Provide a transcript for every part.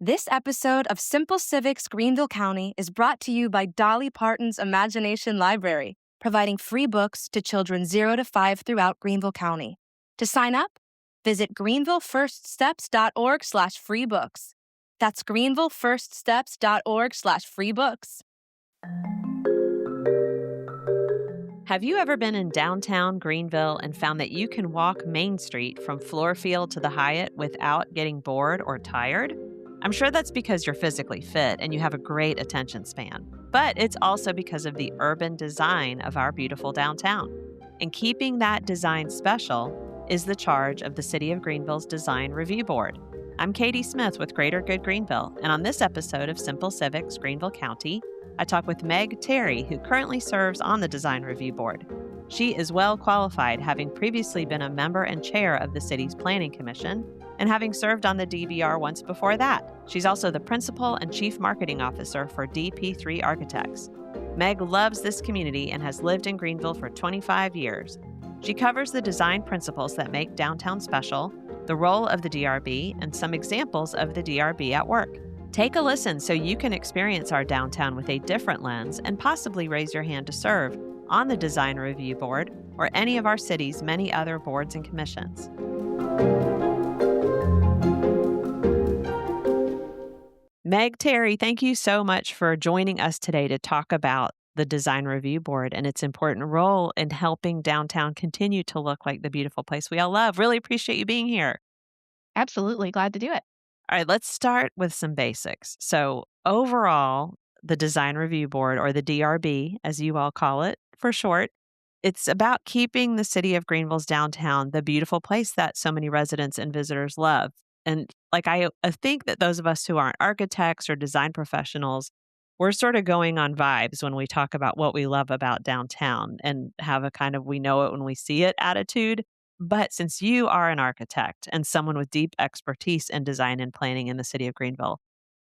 This episode of Simple Civics Greenville County is brought to you by Dolly Parton's Imagination Library, providing free books to children 0 to 5 throughout Greenville County. To sign up, visit greenvillefirststeps.org/freebooks. That's greenvillefirststeps.org/freebooks. Have you ever been in downtown Greenville and found that you can walk Main Street from Floorfield to the Hyatt without getting bored or tired? I'm sure that's because you're physically fit and you have a great attention span, but it's also because of the urban design of our beautiful downtown. And keeping that design special is the charge of the City of Greenville's Design Review Board. I'm Katie Smith with Greater Good Greenville, and on this episode of Simple Civics Greenville County, I talk with Meg Terry, who currently serves on the Design Review Board. She is well qualified, having previously been a member and chair of the city's Planning Commission, and having served on the DBR once before that. She's also the principal and chief marketing officer for DP3 Architects. Meg loves this community and has lived in Greenville for 25 years. She covers the design principles that make downtown special, the role of the DRB, and some examples of the DRB at work. Take a listen so you can experience our downtown with a different lens and possibly raise your hand to serve on the Design Review Board or any of our city's many other boards and commissions. Meg Terry, thank you so much for joining us today to talk about the Design Review Board and its important role in helping downtown continue to look like the beautiful place we all love. Really appreciate you being here. Absolutely. Glad to do it. All right, let's start with some basics. So overall, the Design Review Board, or the DRB, as you all call it for short, it's about keeping the city of Greenville's downtown the beautiful place that so many residents and visitors love. And I think that those of us who aren't architects or design professionals, we're sort of going on vibes when we talk about what we love about downtown and have a kind of we know it when we see it attitude. But since you are an architect and someone with deep expertise in design and planning in the city of Greenville,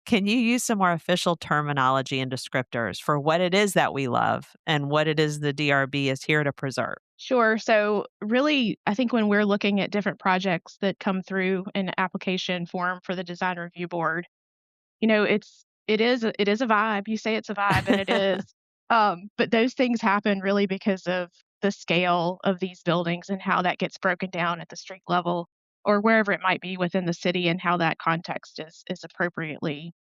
can you use some more official terminology and descriptors for what it is that we love and what it is the DRB is here to preserve? Sure. So really, I think when we're looking at different projects that come through an application form for the Design Review Board, it is a vibe. You say it's a vibe, and it is. But those things happen really because of the scale of these buildings and how that gets broken down at the street level or wherever it might be within the city, and how that context is appropriately,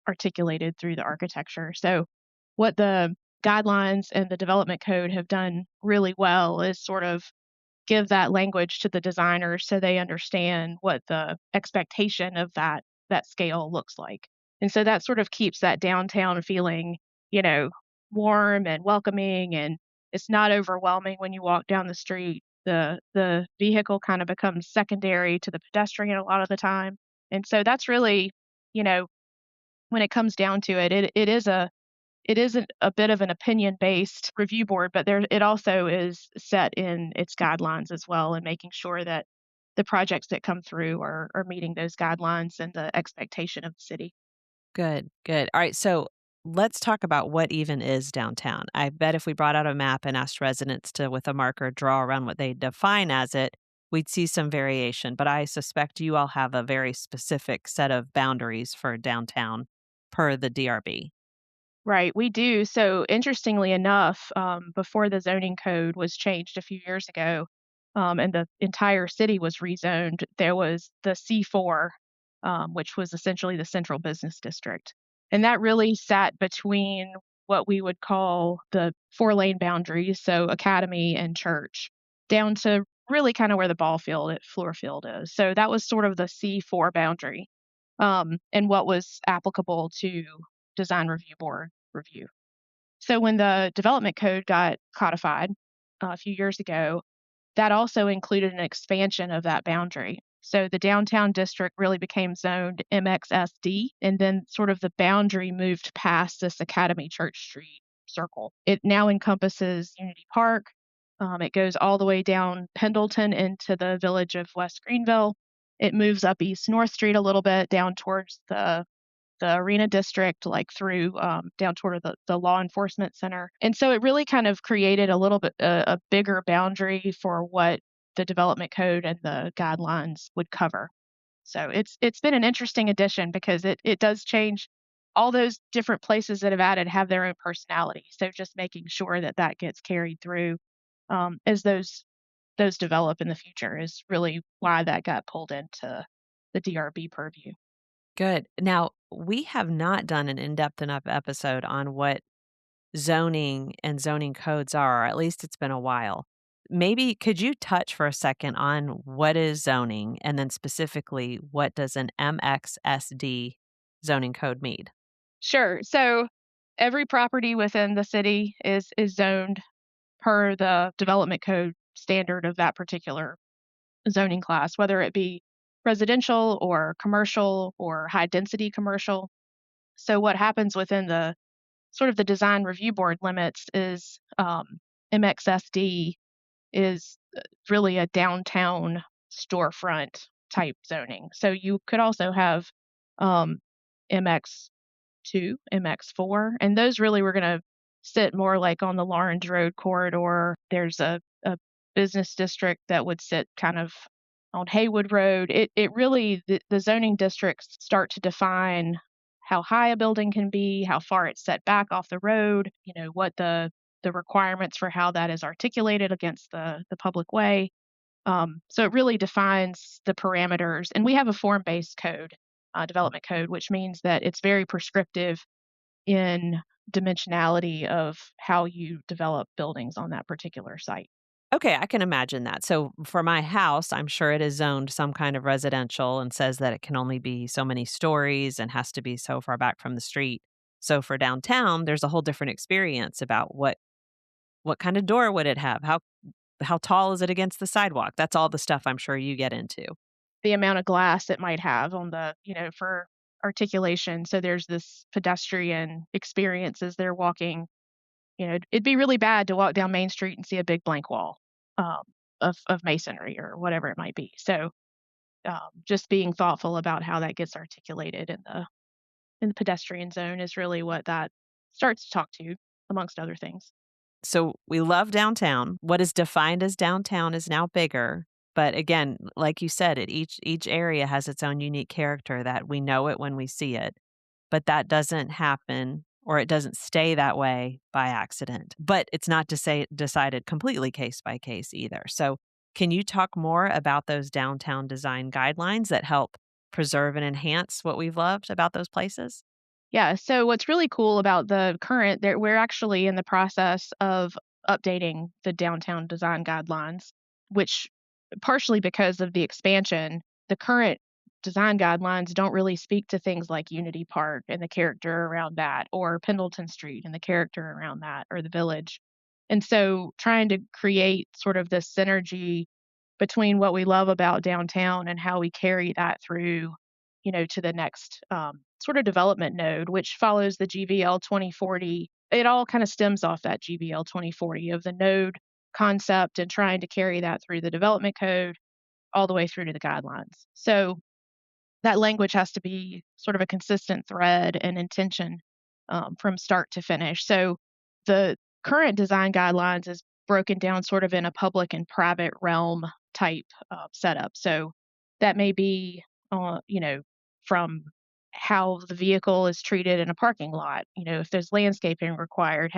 articulated through the architecture. So what the guidelines and the development code have done really well is sort of give that language to the designers so they understand what the expectation of that scale looks like. And so that sort of keeps that downtown feeling, warm and welcoming, and it's not overwhelming when you walk down the street. The vehicle kind of becomes secondary to the pedestrian a lot of the time. And so that's really, when it comes down to it, it is a bit of an opinion-based review board, but it also is set in its guidelines as well, and making sure that the projects that come through are meeting those guidelines and the expectation of the city. Good, good. All right, so let's talk about what even is downtown. I bet if we brought out a map and asked residents to, with a marker, draw around what they define as it, we'd see some variation. But I suspect you all have a very specific set of boundaries for downtown per the DRB. Right, we do. So interestingly enough, before the zoning code was changed a few years ago, and the entire city was rezoned, there was the C4, which was essentially the central business district. And that really sat between what we would call the 4-lane boundaries, so Academy and Church, down to really kind of where the ball field at Floorfield is. So that was sort of the C4 boundary, and what was applicable to Design Review Board review. So when the development code got codified a few years ago, that also included an expansion of that boundary. So the downtown district really became zoned MXSD, and then sort of the boundary moved past this Academy Church Street circle. It now encompasses Unity Park. It goes all the way down Pendleton into the village of West Greenville. It moves up East North Street a little bit down towards the Arena District, like through down toward the law enforcement center. And so it really kind of created a little bit a bigger boundary for what the development code and the guidelines would cover. So it's been an interesting addition because it does change. All those different places that have added have their own personality. So just making sure that that gets carried through as those develop in the future is really why that got pulled into the DRB purview. Good. Now, we have not done an in-depth enough episode on what zoning and zoning codes are, or at least it's been a while. Maybe could you touch for a second on what is zoning and then specifically what does an MXSD zoning code mean? Sure. So every property within the city is zoned per the development code standard of that particular zoning class, whether it be residential or commercial or high density commercial. So what happens within the sort of the design review board limits is MXSD is really a downtown storefront type zoning. So you could also have um, MX2, MX4, and those really were going to sit more like on the Lawrence Road corridor. There's a business district that would sit kind of on Haywood Road. It really, the zoning districts start to define how high a building can be, how far it's set back off the road, what the requirements for how that is articulated against the public way. So it really defines the parameters. And we have a form-based code, development code, which means that it's very prescriptive in dimensionality of how you develop buildings on that particular site. Okay, I can imagine that. So for my house, I'm sure it is zoned some kind of residential and says that it can only be so many stories and has to be so far back from the street. So for downtown, there's a whole different experience about what kind of door would it have? How tall is it against the sidewalk? That's all the stuff I'm sure you get into. The amount of glass it might have on for articulation. So there's this pedestrian experience as they're walking. It'd be really bad to walk down Main Street and see a big blank wall um, of masonry or whatever it might be. So just being thoughtful about how that gets articulated in the pedestrian zone is really what that starts to talk to, amongst other things. So we love downtown. What is defined as downtown is now bigger. But again, like you said, each area has its own unique character that we know it when we see it. But that doesn't happen or it doesn't stay that way by accident. But it's not to say decided completely case by case either. So can you talk more about those downtown design guidelines that help preserve and enhance what we've loved about those places? Yeah, so what's really cool about the current that we're actually in the process of updating the downtown design guidelines, which partially because of the expansion, the current design guidelines don't really speak to things like Unity Park and the character around that, or Pendleton Street and the character around that, or the village. And so trying to create sort of this synergy between what we love about downtown and how we carry that through, to the next sort of development node, which follows the GVL 2040. It all kind of stems off that GVL 2040 of the node concept and trying to carry that through the development code all the way through to the guidelines. So that language has to be sort of a consistent thread and intention from start to finish. So the current design guidelines is broken down sort of in a public and private realm type setup. So that may be, from how the vehicle is treated in a parking lot, if there's landscaping required,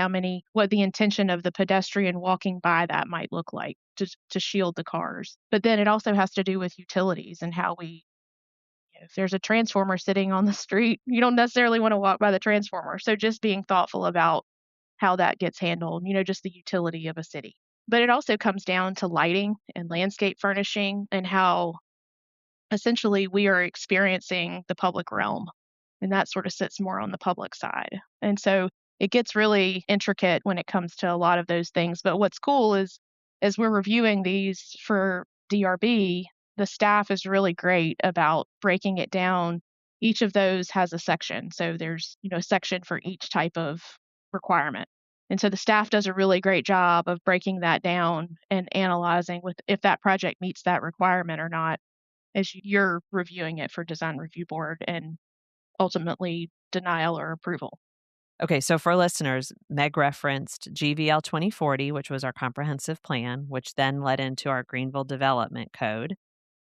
what the intention of the pedestrian walking by that might look like to shield the cars. But then it also has to do with utilities and how if there's a transformer sitting on the street, you don't necessarily want to walk by the transformer. So just being thoughtful about how that gets handled, just the utility of a city. But it also comes down to lighting and landscape furnishing and how essentially we are experiencing the public realm. And that sort of sits more on the public side. And so it gets really intricate when it comes to a lot of those things. But what's cool is as we're reviewing these for DRB, the staff is really great about breaking it down. Each of those has a section. So there's, a section for each type of requirement. And so the staff does a really great job of breaking that down and analyzing with if that project meets that requirement or not as you're reviewing it for design review board and ultimately denial or approval. Okay, so for listeners, Meg referenced GVL 2040, which was our comprehensive plan, which then led into our Greenville Development Code.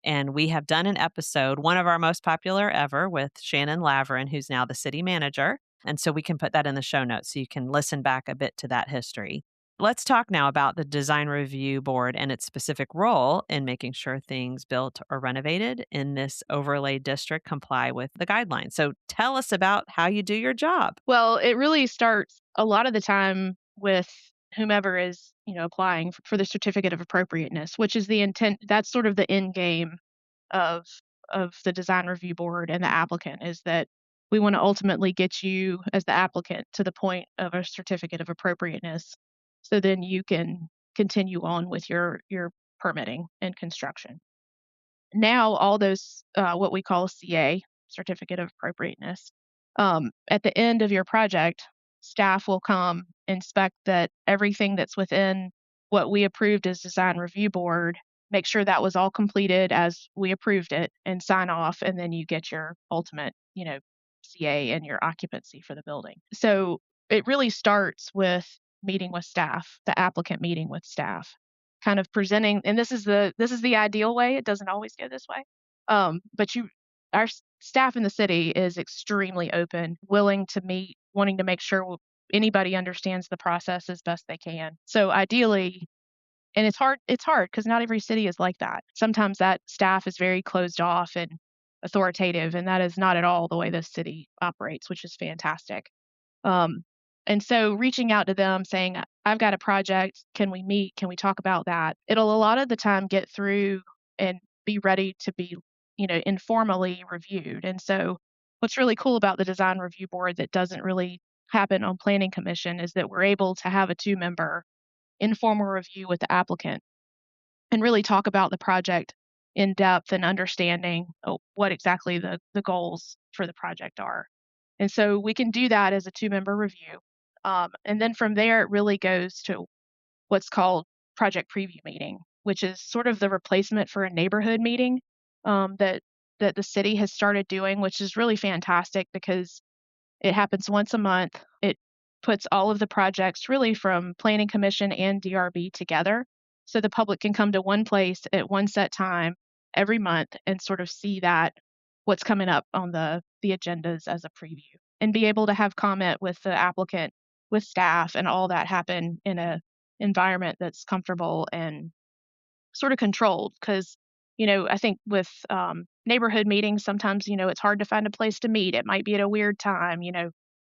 And we have done an episode, one of our most popular ever, with Shannon Laverin, who's now the city manager. And so we can put that in the show notes so you can listen back a bit to that history. Let's talk now about the Design Review Board and its specific role in making sure things built or renovated in this overlay district comply with the guidelines. So tell us about how you do your job. Well, it really starts a lot of the time with whomever is, applying for the certificate of appropriateness, which is the intent. That's sort of the end game of the design review board and the applicant, is that we want to ultimately get you as the applicant to the point of a certificate of appropriateness, so then you can continue on with your permitting and construction. Now all those what we call CA, certificate of appropriateness, at the end of your project, staff will come inspect that everything that's within what we approved as design review board, make sure that was all completed as we approved it, and sign off, and then you get your ultimate, CA and your occupancy for the building. So it really starts with meeting with staff, the applicant meeting with staff, kind of presenting, and this is the ideal way. It doesn't always go this way. But our staff in the city is extremely open, willing to meet, wanting to make sure anybody understands the process as best they can. So ideally, and it's hard because not every city is like that. Sometimes that staff is very closed off and authoritative, and that is not at all the way this city operates, which is fantastic. Um, and so reaching out to them saying, I've got a project, can we meet? Can we talk about that? It'll a lot of the time get through and be ready to be, informally reviewed. And so what's really cool about the design review board that doesn't really happen on planning commission is that we're able to have a 2-member informal review with the applicant and really talk about the project in depth and understanding what exactly the goals for the project are. And so we can do that as a 2-member review. And then from there, it really goes to what's called project preview meeting, which is sort of the replacement for a neighborhood meeting, that the city has started doing, which is really fantastic because it happens once a month. It puts all of the projects really from Planning Commission and DRB together, so the public can come to one place at one set time every month and sort of see that what's coming up on the agendas as a preview, and be able to have comment with the applicant, with staff, and all that happen in a environment that's comfortable and sort of controlled. Because I think with neighborhood meetings, sometimes it's hard to find a place to meet. It might be at a weird time,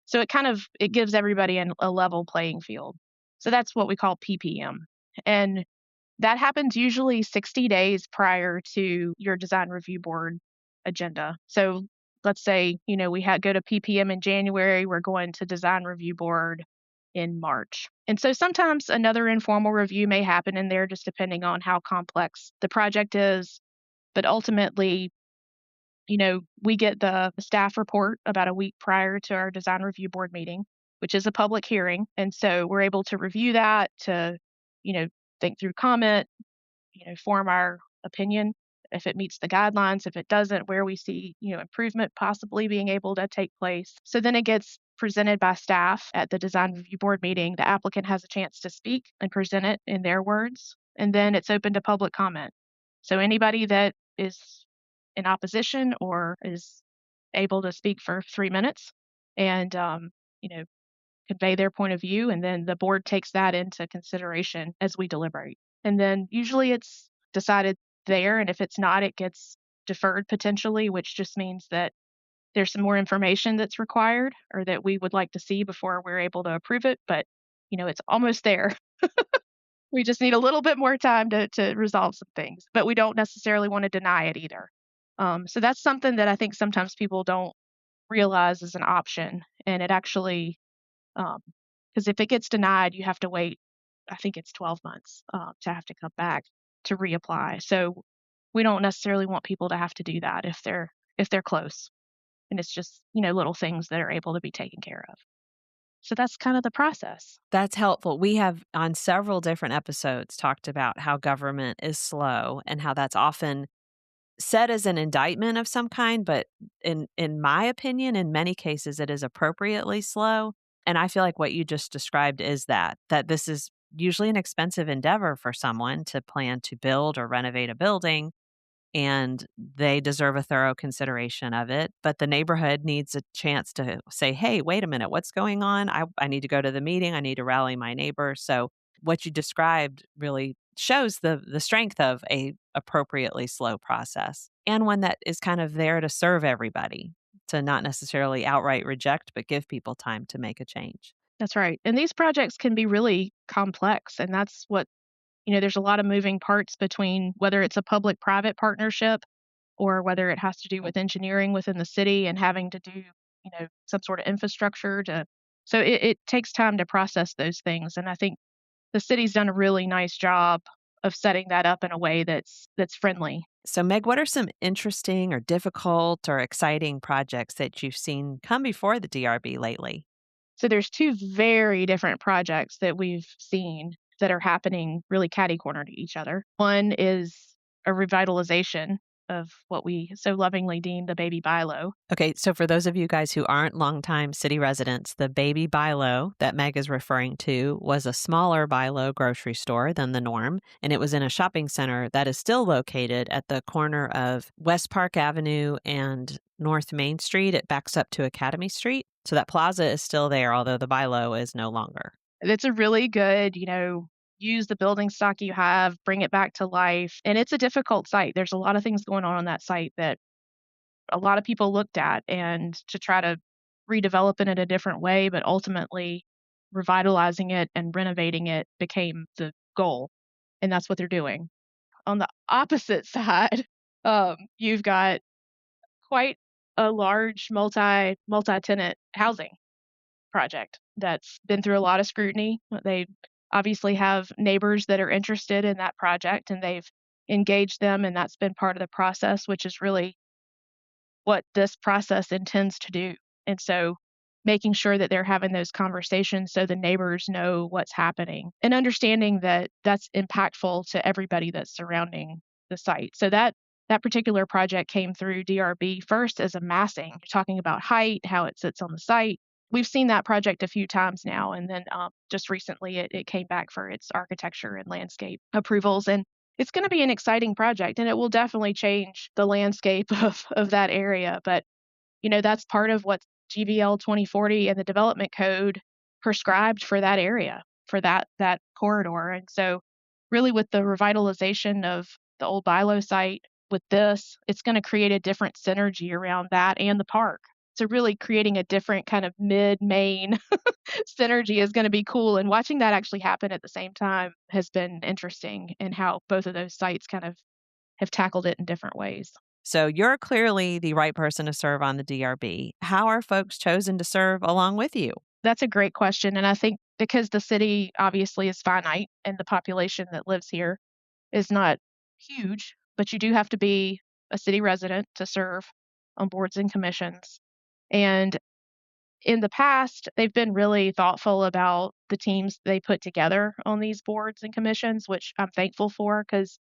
so it gives everybody a level playing field. So that's what we call PPM, and that happens usually 60 days prior to your design review board agenda. So let's say, we go to PPM in January, we're going to design review board in March. And so sometimes another informal review may happen in there, just depending on how complex the project is. But ultimately, we get the staff report about a week prior to our design review board meeting, which is a public hearing. And so we're able to review that, to, think through comment, form our opinion if it meets the guidelines, if it doesn't, where we see, improvement possibly being able to take place. So then it gets presented by staff at the design review board meeting. The applicant has a chance to speak and present it in their words, and then it's open to public comment. So anybody that is in opposition or is able to speak for 3 minutes and, convey their point of view, and then the board takes that into consideration as we deliberate. And then usually it's decided there, and if it's not, it gets deferred potentially, which just means that there's some more information that's required or that we would like to see before we're able to approve it. But, it's almost there. We just need a little bit more time to resolve some things, but we don't necessarily want to deny it either. So that's something that I think sometimes people don't realize is an option, and it actually, because if it gets denied, you have to wait, I think it's 12 months to have to come back to reapply. So we don't necessarily want people to have to do that if they're close, and it's just little things that are able to be taken care of. So that's kind of the process. That's helpful. We have on several different episodes talked about how government is slow and how that's often said as an indictment of some kind, but in my opinion, in many cases, it is appropriately slow. And I feel like what you just described is that this is usually an expensive endeavor for someone to plan to build or renovate a building. and they deserve a thorough consideration of it. But the neighborhood needs a chance to say, hey, wait a minute, what's going on? I need to go to the meeting. I need to rally my neighbors. So what you described really shows the strength of a appropriately slow process, and one that is kind of there to serve everybody, to not necessarily outright reject, but give people time to make a change. That's right. And these projects can be really complex. And that's what, there's a lot of moving parts between whether it's a public private partnership or whether it has to do with engineering within the city and having to do, some sort of infrastructure to. So it takes time to process those things. And I think the city's done a really nice job of setting that up in a way that's friendly. So, Meg, what are some interesting or difficult or exciting projects that you've seen come before the DRB lately? So there's two very different projects that we've seen that are happening really catty-corner to each other. One is a revitalization of what we so lovingly deem the baby Bilo. Okay, so for those of you guys who aren't longtime city residents, the Baby Bilo that Meg is referring to was a smaller Bilo grocery store than the norm, and it was in a shopping center that is still located at the corner of West Park Avenue and North Main Street. It backs up to Academy Street. So that plaza is still there, although the Bilo is no longer. It's a really good, use the building stock you have, bring it back to life. And it's a difficult site. There's a lot of things going on that site that a lot of people looked at and to try to redevelop it in a different way, but ultimately revitalizing it and renovating it became the goal. And that's what they're doing. On the opposite side, you've got quite a large multi-tenant housing project that's been through a lot of scrutiny. They obviously have neighbors that are interested in that project and they've engaged them, and that's been part of the process, which is really what this process intends to do. And so making sure that they're having those conversations so the neighbors know what's happening and understanding that that's impactful to everybody that's surrounding the site. So that particular project came through DRB first as a massing, talking about height, how it sits on the site. We've seen that project a few times now, and then just recently it came back for its architecture and landscape approvals. And it's going to be an exciting project, and it will definitely change the landscape of that area. But, that's part of what GVL 2040 and the development code prescribed for that area, for that corridor. And so really with the revitalization of the old Bilo site, with this, it's going to create a different synergy around that and the park. So really creating a different kind of mid-main synergy is going to be cool. And watching that actually happen at the same time has been interesting, and how both of those sites kind of have tackled it in different ways. So you're clearly the right person to serve on the DRB. How are folks chosen to serve along with you? That's a great question. And I think because the city obviously is finite and the population that lives here is not huge, but you do have to be a city resident to serve on boards and commissions. And in the past, they've been really thoughtful about the teams they put together on these boards and commissions, which I'm thankful for, because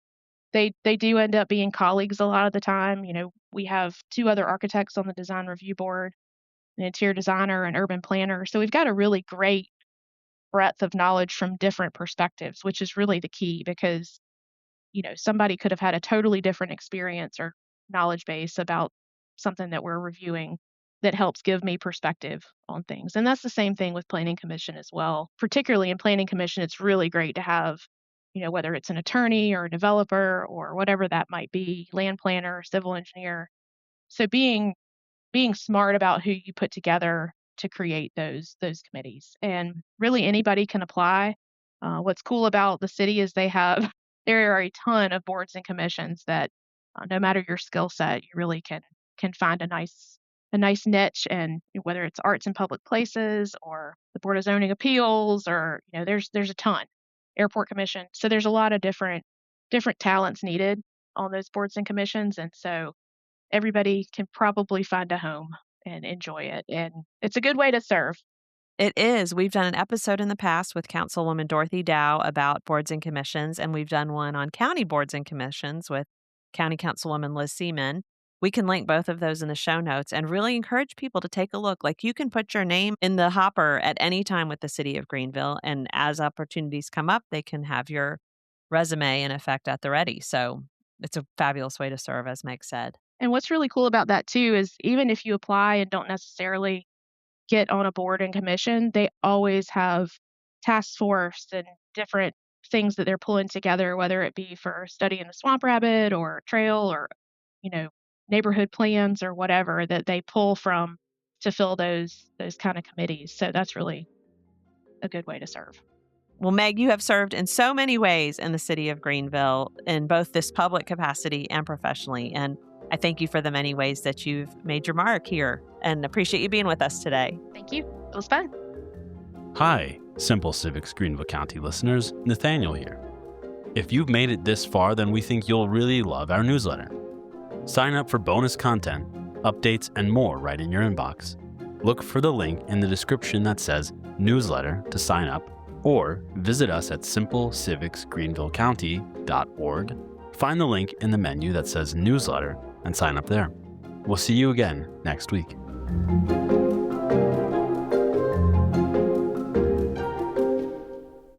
they do end up being colleagues a lot of the time. We have two other architects on the design review board, an interior designer, and urban planner. So we've got a really great breadth of knowledge from different perspectives, which is really the key, because somebody could have had a totally different experience or knowledge base about something that we're reviewing that helps give me perspective on things. And that's the same thing with planning commission as well. Particularly in planning commission, it's really great to have, whether it's an attorney or a developer or whatever that might be, land planner, civil engineer. So being smart about who you put together to create those committees. And really anybody can apply. What's cool about the city is there are a ton of boards and commissions that no matter your skill set, you really can find a nice niche. And whether it's arts and public places or the Board of Zoning Appeals, or there's a ton, airport commission. So there's a lot of different talents needed on those boards and commissions. And so everybody can probably find a home and enjoy it. And it's a good way to serve. It is. We've done an episode in the past with Councilwoman Dorothy Dow about boards and commissions, and we've done one on county boards and commissions with County Councilwoman Liz Seaman. We can link both of those in the show notes and really encourage people to take a look. Like, you can put your name in the hopper at any time with the city of Greenville, and as opportunities come up, they can have your resume in effect at the ready. So It's a fabulous way to serve, as Meg said. And what's really cool about that too is even if you apply and don't necessarily get on a board and commission, they always have task force and different things that they're pulling together, whether it be for studying the swamp rabbit or trail or, you know, neighborhood plans or whatever that they pull from to fill those kind of committees. So that's really a good way to serve. Well, Meg, you have served in so many ways in the city of Greenville in both this public capacity and professionally. And I thank you for the many ways that you've made your mark here and appreciate you being with us today. Thank you. It was fun. Hi, Simple Civics Greenville County listeners, Nathaniel here. If you've made it this far, then we think you'll really love our newsletter. Sign up for bonus content, updates, and more right in your inbox. Look for the link in the description that says newsletter to sign up, or visit us at simplecivicsgreenvillecounty.org. Find the link in the menu that says newsletter and sign up there. We'll see you again next week.